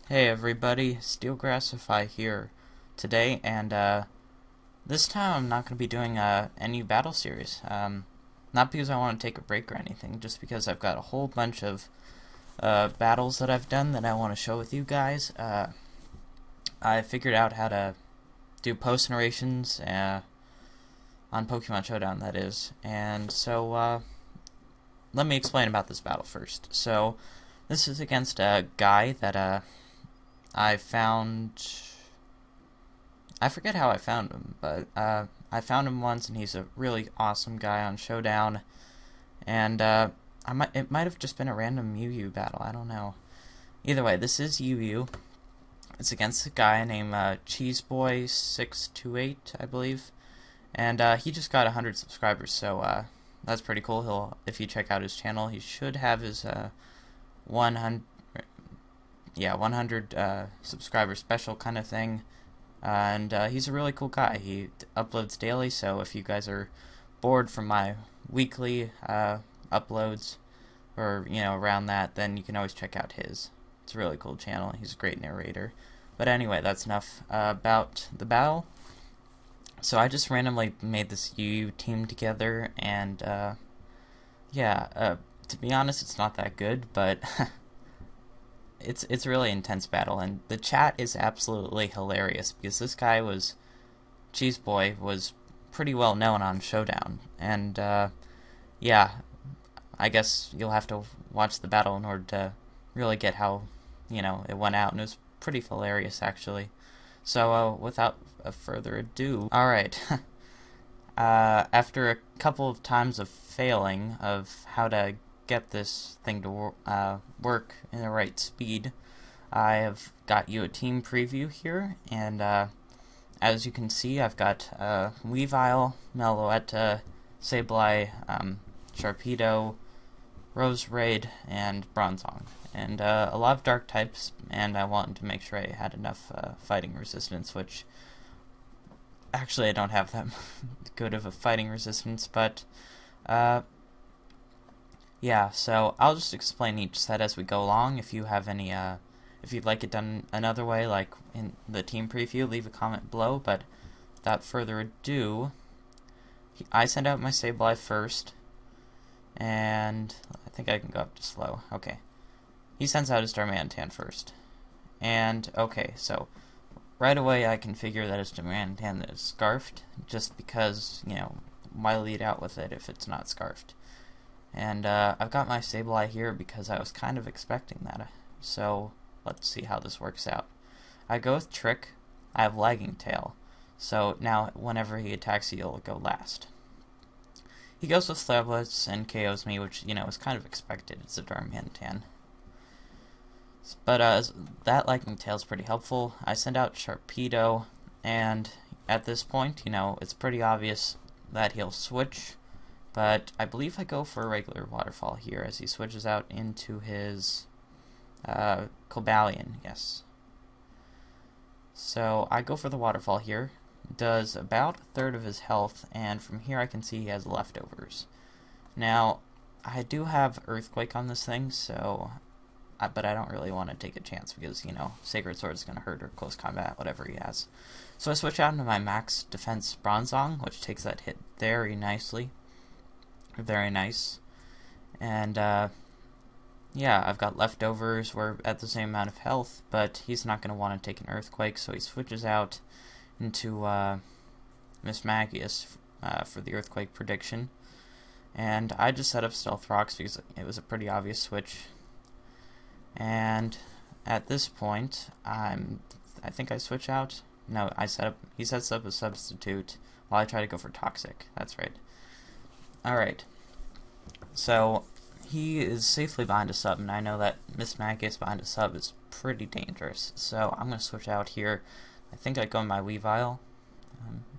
Hey everybody, Steelgrassify here today, and this time I'm not going to be doing any battle series. Not because I want to take a break or anything, just because I've got a whole bunch of battles that I've done that I want to show with you guys. I figured out how to do post narrations on Pokemon Showdown, that is, and so let me explain about this battle first. So this is against a guy that I found. I forget how I found him, but I found him once, and he's a really awesome guy on Showdown. And it might have just been a random UU battle. I don't know. Either way, this is UU. It's against a guy named Cheeseboy628, I believe, and he just got 100 subscribers. So that's pretty cool. If you check out his channel, he should have his 100. Yeah, 100 subscriber special kind of thing, and he's a really cool guy. He uploads daily, so if you guys are bored from my weekly uploads, or around that, then you can always check out his. It's a really cool channel. He's a great narrator. But anyway, that's enough about the battle. So I just randomly made this UU team together, and yeah, to be honest, it's not that good, but It's a really intense battle, and the chat is absolutely hilarious because this guy Cheeseboy was pretty well known on Showdown, and yeah, I guess you'll have to watch the battle in order to really get how it went out, and it was pretty hilarious actually. So without further ado, all right. After a couple of times of failing of how to get this thing to work in the right speed, I have got you a team preview here, and as you can see, I've got Weavile, Meloetta, Sableye, Sharpedo, Roserade, and Bronzong, and a lot of dark types, and I wanted to make sure I had enough fighting resistance, which actually I don't have that good of a fighting resistance, but yeah, so I'll just explain each set as we go along. If you have any, if you'd like it done another way, like in the team preview, leave a comment below. But without further ado, I send out my Sableye first, and I think I can go up to slow. Okay, he sends out his Darmanitan first, and okay, so right away I can figure that his Darmanitan is scarfed, just because why lead out with it if it's not scarfed? And I've got my Sableye here because I was kind of expecting that. So let's see how this works out. I go with Trick. I have Lagging Tail. So now whenever he attacks you, he'll go last. He goes with Slabblitz and KOs me, which is kind of expected. It's a Darmanitan. But that Lagging Tail is pretty helpful. I send out Sharpedo, and at this point, it's pretty obvious that he'll switch. But I believe I go for a regular Waterfall here as he switches out into his Cobalion, yes. So I go for the Waterfall here. Does about a third of his health, and from here I can see he has leftovers. Now, I do have Earthquake on this thing, so but I don't really want to take a chance because, Sacred Sword is going to hurt or close combat, whatever he has. So I switch out into my max defense Bronzong, which takes that hit very nicely. Very nice. And yeah, I've got leftovers. We're at the same amount of health, but he's not going to want to take an Earthquake, so he switches out into Miss Magius for the Earthquake prediction. And I just set up Stealth Rocks because it was a pretty obvious switch. And at this point, I think I switch out. No, he sets up a substitute while I try to go for Toxic. That's right. Alright, so he is safely behind a sub, and I know that Miss Magius behind a sub is pretty dangerous, so I'm going to switch out here. I think I go in my Weavile.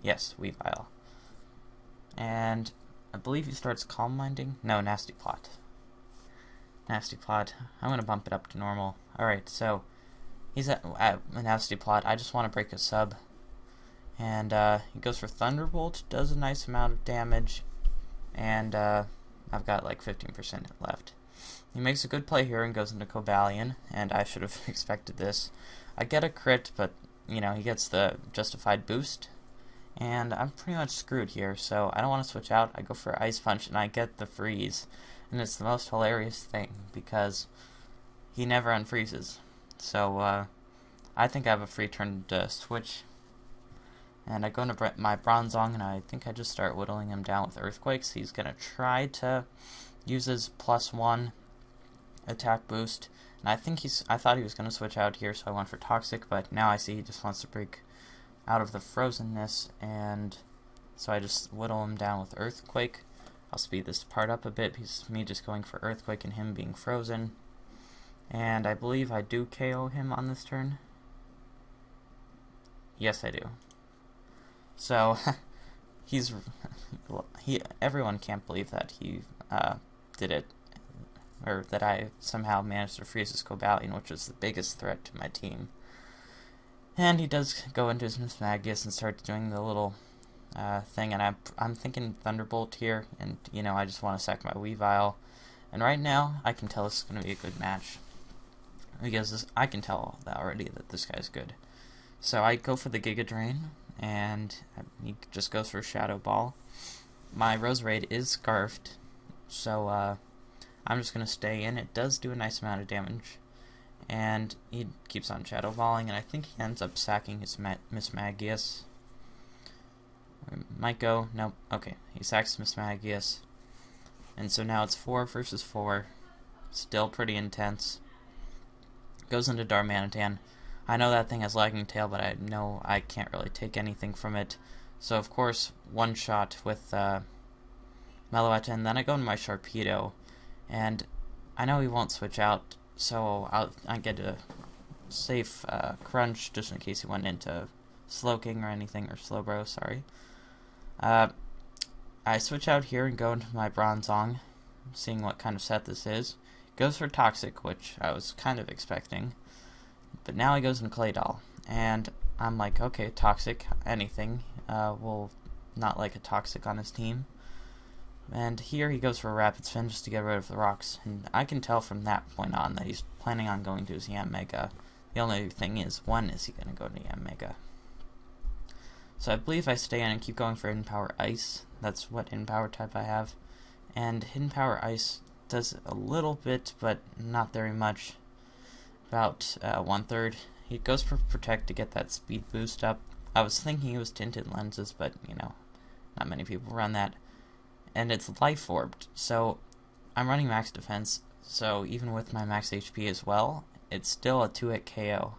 Yes, Weavile. And I believe he starts Calm Minding. No, Nasty Plot. Nasty Plot. I'm going to bump it up to normal. Alright, so he's at a Nasty Plot. I just want to break a sub. And he goes for Thunderbolt, does a nice amount of damage. And I've got like 15% left. he makes a good play here and goes into Cobalion, and I should have expected this. I get a crit, but, you know, he gets the justified boost, and I'm pretty much screwed here, so I don't want to switch out. I go for Ice Punch, and I get the freeze, and it's the most hilarious thing, because he never unfreezes. So, I think I have a free turn to switch, and I go into my Bronzong, and I think I just start whittling him down with Earthquakes. He's going to try to use his +1 attack boost, and I thought he was going to switch out here, so I went for Toxic, but now I see he just wants to break out of the frozenness, and so I just whittle him down with Earthquake. I'll speed this part up a bit because me just going for Earthquake and him being frozen, and I believe I do KO him on this turn. Yes, I do. So everyone can't believe that he did it, or that I somehow managed to freeze his Cobalion, which was the biggest threat to my team. And he does go into his Mismagius and start doing the little thing, and I'm thinking Thunderbolt here, and you know, I just want to sack my Weavile. And right now, I can tell this is going to be a good match, because I can tell already that this guy's good. So I go for the Giga Drain, and he just goes for Shadow Ball. My Roserade is Scarfed, so I'm just going to stay in. It does do a nice amount of damage, and he keeps on Shadow Balling, and I think he ends up sacking his Mismagius. Might go, nope, okay, he sacks Mismagius, and so now it's 4 versus 4, still pretty intense. Goes into Darmanitan. I know that thing has Lagging Tail, but I know I can't really take anything from it. So, of course, one shot with Meloetta, and then I go into my Sharpedo. And I know he won't switch out, so I get a safe Crunch just in case he went into Slowking or anything, or Slowbro, sorry. I switch out here and go into my Bronzong, seeing what kind of set this is. Goes for Toxic, which I was kind of expecting. But now he goes in Claydol, and I'm like, okay, Toxic, anything. Will not like a Toxic on his team. And here he goes for a Rapid Spin just to get rid of the rocks. And I can tell from that point on that he's planning on going to his Yanmega. The only thing is, when is he going to go to Yanmega? So I believe I stay in and keep going for Hidden Power Ice. That's what Hidden Power type I have. And Hidden Power Ice does a little bit, but not very much. About 1/3. He goes for Protect to get that speed boost up. I was thinking it was Tinted Lenses, but, you know, not many people run that. And it's Life Orbed, so I'm running max defense, so even with my max HP as well, it's still a 2-hit KO.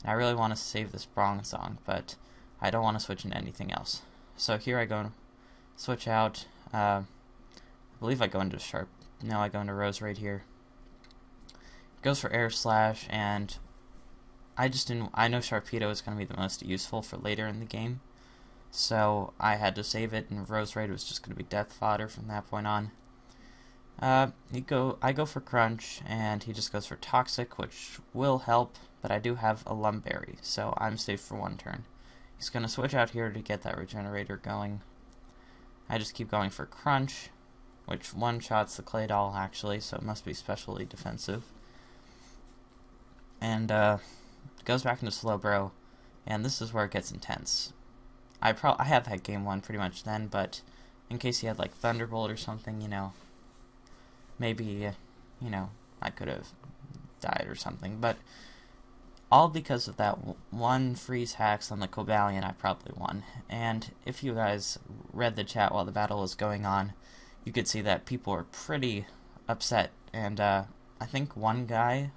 And I really want to save this Bronzong, but I don't want to switch into anything else. So here I go, switch out. I believe I go into Sharp. No, I go into Roserade here. Goes for Air Slash, and I know Sharpedo is going to be the most useful for later in the game, so I had to save it, and Roserade was just going to be death fodder from that point on. I go for Crunch, and he just goes for Toxic, which will help, but I do have a Lumberry, so I'm safe for one turn. He's going to switch out here to get that Regenerator going. I just keep going for Crunch, which one-shots the Claydol actually, so it must be specially defensive. And goes back into Slowbro, and this is where it gets intense. I have had game 1 pretty much then, but in case he had like Thunderbolt or something, you know, maybe, you know, I could have died or something. But all because of that one freeze hacks on the Cobalion, I probably won. And if you guys read the chat while the battle was going on, you could see that people were pretty upset. And I think one guy,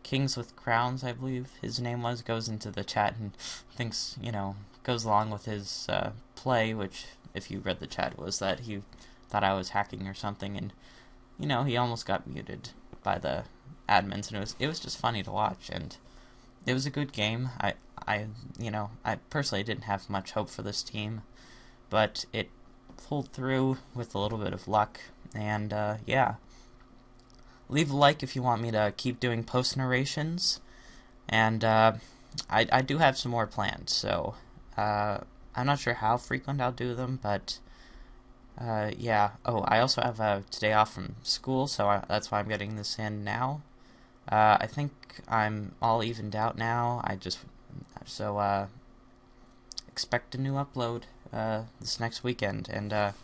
Kings with Crowns, I believe his name was, goes into the chat and thinks, you know, goes along with his play, which, if you read the chat, was that he thought I was hacking or something, and, you know, he almost got muted by the admins, and it was just funny to watch, and it was a good game. I personally didn't have much hope for this team, but it pulled through with a little bit of luck, and, yeah. Leave a like if you want me to keep doing post narrations, and I do have some more planned, so I'm not sure how frequent I'll do them, but Yeah. Oh, I also have today off from school, so that's why I'm getting this in now. I think I'm all evened out now. So expect a new upload this next weekend. And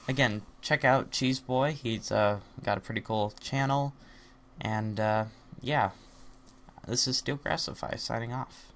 again, check out Cheeseboy. He's got a pretty cool channel. And yeah, this is Steelgrassify signing off.